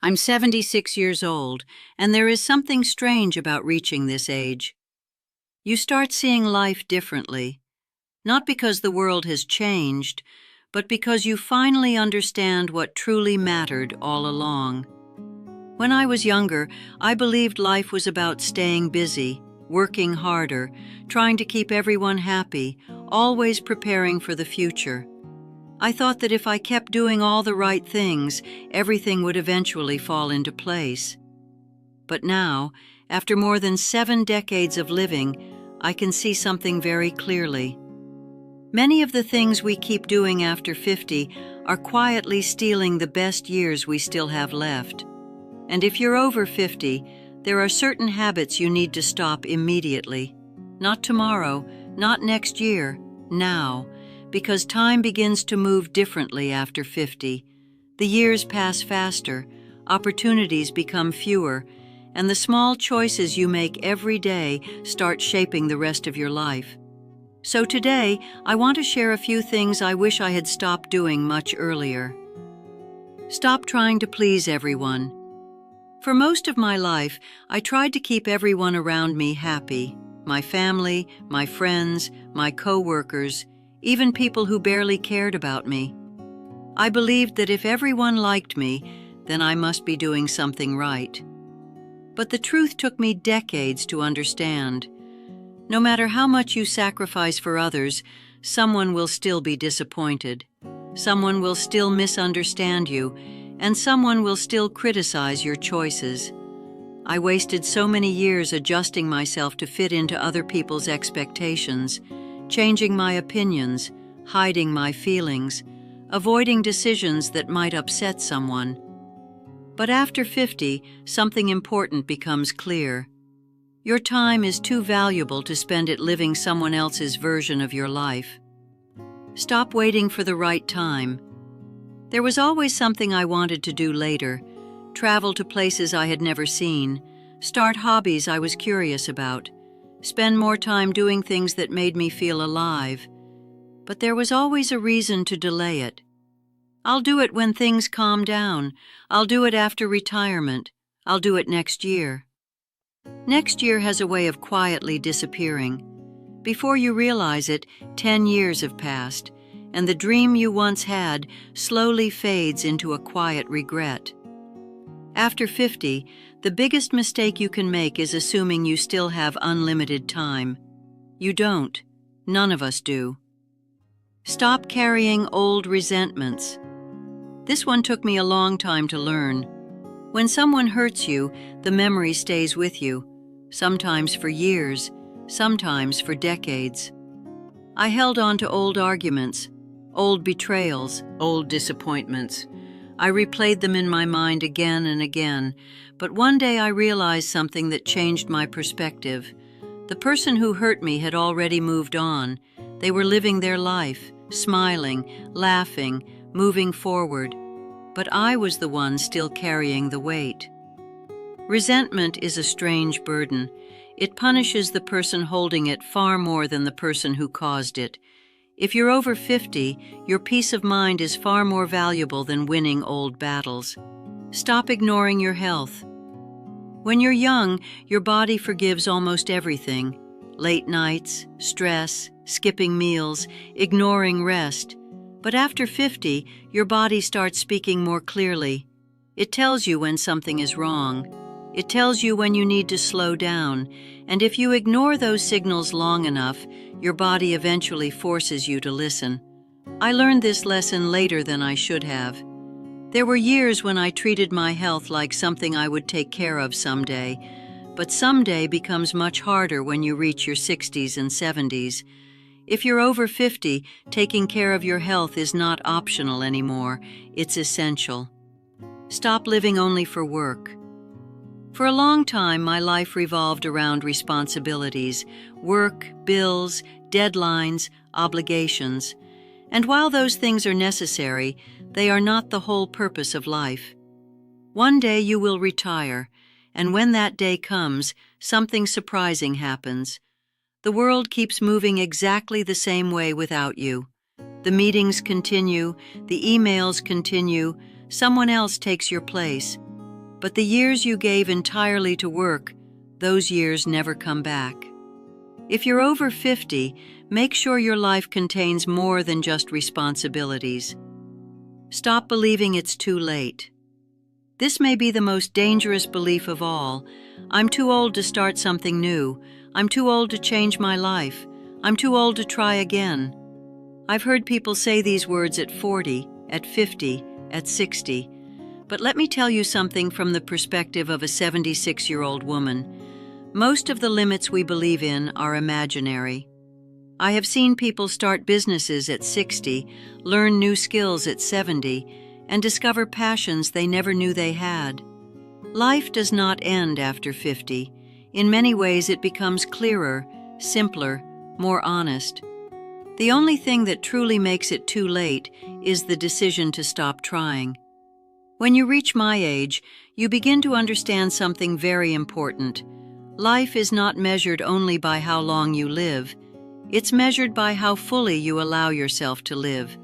I'm 76 years old, and there is something strange about reaching this age. You start seeing life differently, not because the world has changed, but because you finally understand what truly mattered all along. When I was younger, I believed life was about staying busy, working harder, trying to keep everyone happy, always preparing for the future. I thought that if I kept doing all the right things, everything would eventually fall into place. But now, after more than 7 decades of living, I can see something very clearly. Many of the things we keep doing after 50 are quietly stealing the best years we still have left. And if you're over 50, there are certain habits you need to stop immediately. Not tomorrow, not next year, now. Because time begins to move differently after 50. The years pass faster, opportunities become fewer, and the small choices you make every day start shaping the rest of your life. So today, I want to share a few things I wish I had stopped doing much earlier. Stop trying to please everyone. For most of my life, I tried to keep everyone around me happy. My family, my friends, my co-workers, even people who barely cared about me. I believed that if everyone liked me, then I must be doing something right. But the truth took me decades to understand. No matter how much you sacrifice for others, someone will still be disappointed. Someone will still misunderstand you, and someone will still criticize your choices. I wasted so many years adjusting myself to fit into other people's expectations, changing my opinions, hiding my feelings, avoiding decisions that might upset someone. But after 50, something important becomes clear. Your time is too valuable to spend it living someone else's version of your life. Stop waiting for the right time. There was always something I wanted to do later: travel to places I had never seen, start hobbies I was curious about, spend more time doing things that made me feel alive. But there was always a reason to delay it. I'll do it when things calm down. I'll do it after retirement. I'll do it next year. Next year has a way of quietly disappearing. Before you realize it, 10 years have passed, and the dream you once had slowly fades into a quiet regret. After 50, the biggest mistake you can make is assuming you still have unlimited time. You don't. None of us do. Stop carrying old resentments. This one took me a long time to learn. When someone hurts you, the memory stays with you, sometimes for years, sometimes for decades. I held on to old arguments, old betrayals, old disappointments. I replayed them in my mind again and again, but one day I realized something that changed my perspective. The person who hurt me had already moved on. They were living their life, smiling, laughing, moving forward. But I was the one still carrying the weight. Resentment is a strange burden. It punishes the person holding it far more than the person who caused it. If you're over 50, your peace of mind is far more valuable than winning old battles. Stop ignoring your health. When you're young, your body forgives almost everything: late nights, stress, skipping meals, ignoring rest. But after 50, your body starts speaking more clearly. It tells you when something is wrong. It tells you when you need to slow down, and if you ignore those signals long enough, your body eventually forces you to listen. I learned this lesson later than I should have. There were years when I treated my health like something I would take care of someday, but someday becomes much harder when you reach your 60s and 70s. If you're over 50, taking care of your health is not optional anymore, it's essential. Stop living only for work. For a long time, my life revolved around responsibilities: work, bills, deadlines, obligations. And while those things are necessary, they are not the whole purpose of life. One day you will retire, and when that day comes, something surprising happens. The world keeps moving exactly the same way without you. The meetings continue, the emails continue, someone else takes your place. But the years you gave entirely to work, those years never come back. If you're over 50, make sure your life contains more than just responsibilities. Stop believing it's too late. This may be the most dangerous belief of all. I'm too old to start something new. I'm too old to change my life. I'm too old to try again. I've heard people say these words at 40, at 50, at 60. But let me tell you something from the perspective of a 76-year-old woman. Most of the limits we believe in are imaginary. I have seen people start businesses at 60, learn new skills at 70, and discover passions they never knew they had. Life does not end after 50. In many ways, it becomes clearer, simpler, more honest. The only thing that truly makes it too late is the decision to stop trying. When you reach my age, you begin to understand something very important. Life is not measured only by how long you live. It's measured by how fully you allow yourself to live.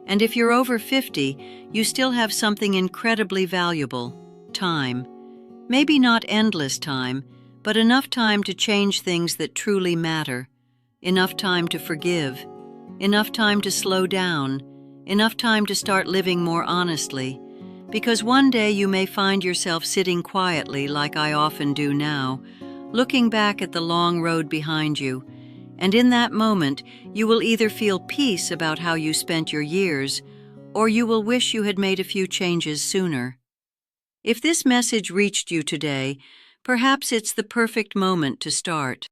And if you're over 50, you still have something incredibly valuable: time. Maybe not endless time, but enough time to change things that truly matter. Enough time to forgive. Enough time to slow down. Enough time to start living more honestly. Because one day you may find yourself sitting quietly, like I often do now, looking back at the long road behind you, and in that moment you will either feel peace about how you spent your years, or you will wish you had made a few changes sooner. If this message reached you today, perhaps it's the perfect moment to start.